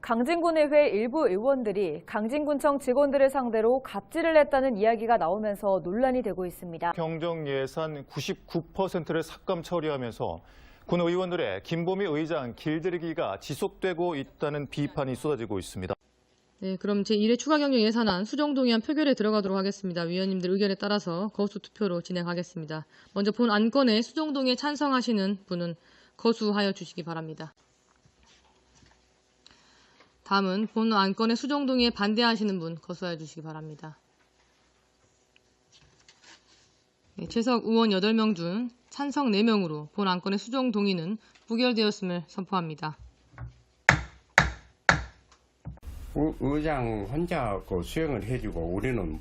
강진군의회 일부 의원들이 강진군청 직원들을 상대로 갑질을 했다는 이야기가 나오면서 논란이 되고 있습니다. 경정 예산 99%를 삭감 처리하면서 군 의원들의 김보미 의장 길들이기가 지속되고 있다는 비판이 쏟아지고 있습니다. 네, 그럼 제1회 추가경정 예산안 수정동의안 표결에 들어가도록 하겠습니다. 위원님들 의견에 따라서 거수 투표로 진행하겠습니다. 먼저 본 안건에 수정동의에 찬성하시는 분은 거수하여 주시기 바랍니다. 다음은 본 안건의 수정동의에 반대하시는 분 거수하여 주시기 바랍니다. 네, 최석 의원 8명 중 찬성 4명으로 본 안건의 수정동의는 부결되었음을 선포합니다. 의장 혼자 수행을 해주고 우리는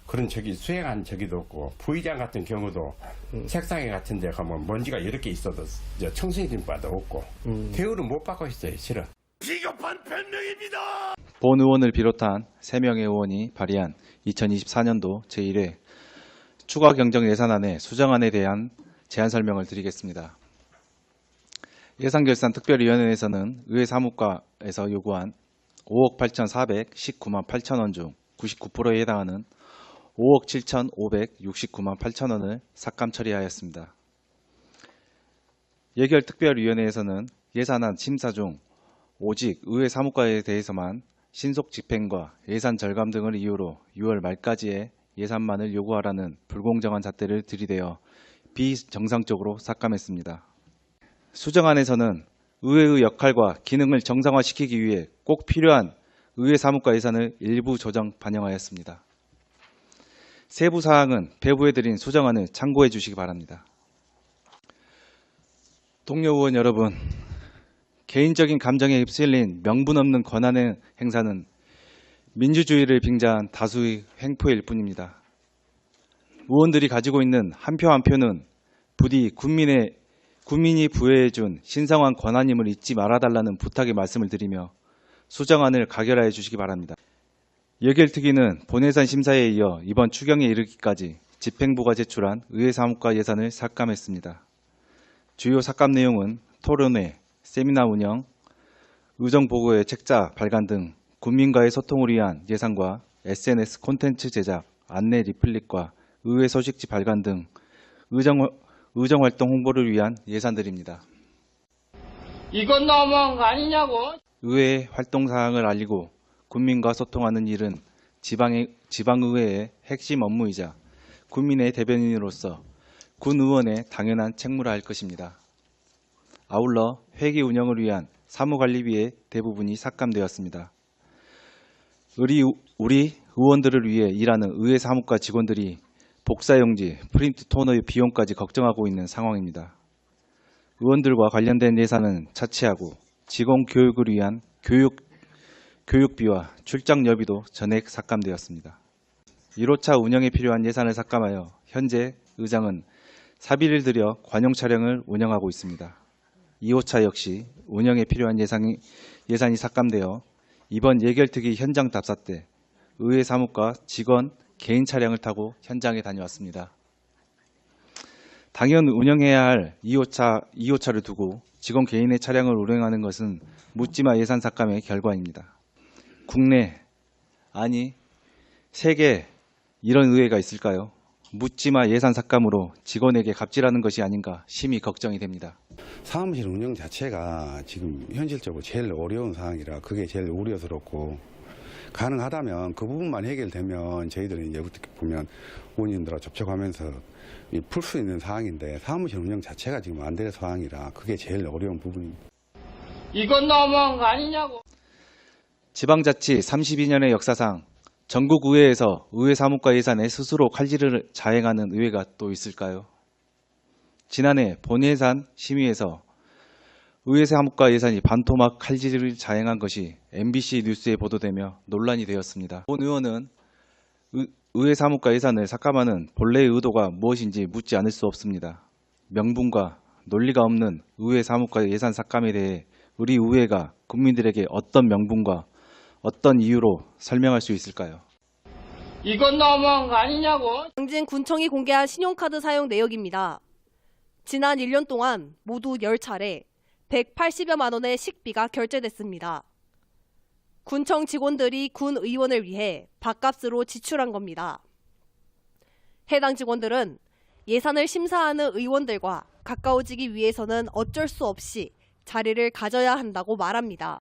그런 수행한 적이도 없고 부의장 같은 경우도 책상에 같은 데 가면 먼지가 여러 개 있어도 청소년과도 없고 대우를 못 받고 있어요. 실은. 비겁한 변명입니다. 본 의원을 비롯한 3명의 의원이 발의한 2024년도 제1회 추가 경정 예산안의 수정안에 대한 제안 설명을 드리겠습니다. 예산결산특별위원회에서는 의회 사무과에서 요구한 5억 8,419만 8천 원 중 99%에 해당하는 5억 7,569만 8천 원을 삭감 처리하였습니다. 예결특별위원회에서는 예산안 심사 중 오직 의회 사무과에 대해서만 신속 집행과 예산 절감 등을 이유로 6월 말까지의 예산만을 요구하라는 불공정한 잣대를 들이대어 비정상적으로 삭감했습니다. 수정안에서는 의회의 역할과 기능을 정상화시키기 위해 꼭 필요한 의회 사무과 예산을 일부 조정 반영하였습니다. 세부 사항은 배부해드린 수정안을 참고해 주시기 바랍니다. 동료 의원 여러분, 개인적인 감정에 휩쓸린 명분 없는 권한의 행사는 민주주의를 빙자한 다수의 횡포일 뿐입니다. 의원들이 가지고 있는 한 표 한 표는 부디 국민이 부여해준 신성한 권한임을 잊지 말아달라는 부탁의 말씀을 드리며 수정안을 가결하여 주시기 바랍니다. 예결특위는 본예산 심사에 이어 이번 추경에 이르기까지 집행부가 제출한 의회 사무과 예산을 삭감했습니다. 주요 삭감 내용은 토론회, 세미나 운영, 의정보고회 책자 발간 등 국민과의 소통을 위한 예산과 SNS 콘텐츠 제작, 안내 리플릿과 의회 소식지 발간 등 의정활동 홍보를 위한 예산들입니다. 이건 너무한 거 아니냐고. 의회 활동 사항을 알리고 국민과 소통하는 일은 지방의회의 핵심 업무이자 국민의 대변인으로서 군 의원의 당연한 책무라 할 것입니다. 아울러 회기 운영을 위한 사무관리비의 대부분이 삭감되었습니다. 우리 의원들을 위해 일하는 의회 사무과 직원들이 복사용지, 프린트 토너의 비용까지 걱정하고 있는 상황입니다. 의원들과 관련된 예산은 차치하고 직원 교육을 위한 교육비와 출장여비도 전액 삭감되었습니다. 1호차 운영에 필요한 예산을 삭감하여 현재 의장은 사비를 들여 관용 차량을 운영하고 있습니다. 2호차 역시 운영에 필요한 예산이 삭감되어 이번 예결특위 현장 답사 때 의회 사무과 직원 개인 차량을 타고 현장에 다녀왔습니다. 당연 운영해야 할 2호차를 두고 직원 개인의 차량을 운행하는 것은 묻지마 예산 삭감의 결과입니다. 국내, 아니 세계 이런 의회가 있을까요? 묻지마 예산 삭감으로 직원에게 갑질하는 것이 아닌가 심히 걱정이 됩니다. 사무실 운영 자체가 지금 현실적으로 제일 어려운 상황이라 그게 제일 우려스럽고 가능하다면 그 부분만 해결되면 저희들이 이제 어떻게 보면 의원님들과 접촉하면서 풀 수 있는 상황인데 사무실 운영 자체가 지금 안 될 상황이라 그게 제일 어려운 부분입니다. 이건 너무한 거 아니냐고. 지방자치 32년의 역사상 전국 의회에서 의회 사무과 예산에 스스로 칼질을 자행하는 의회가 또 있을까요? 지난해 본예산 심의에서 의회 사무과 예산이 반토막 칼질을 자행한 것이 MBC 뉴스에 보도되며 논란이 되었습니다. 본 의원은 의회 사무과 예산을 삭감하는 본래의 의도가 무엇인지 묻지 않을 수 없습니다. 명분과 논리가 없는 의회 사무과 예산 삭감에 대해 우리 의회가 국민들에게 어떤 명분과 어떤 이유로 설명할 수 있을까요? 이건 너무한 거 아니냐고. 강진군청이 공개한 신용카드 사용 내역입니다. 지난 1년 동안 모두 10차례 180여만 원의 식비가 결제됐습니다. 군청 직원들이 군 의원을 위해 밥값으로 지출한 겁니다. 해당 직원들은 예산을 심사하는 의원들과 가까워지기 위해서는 어쩔 수 없이 자리를 가져야 한다고 말합니다.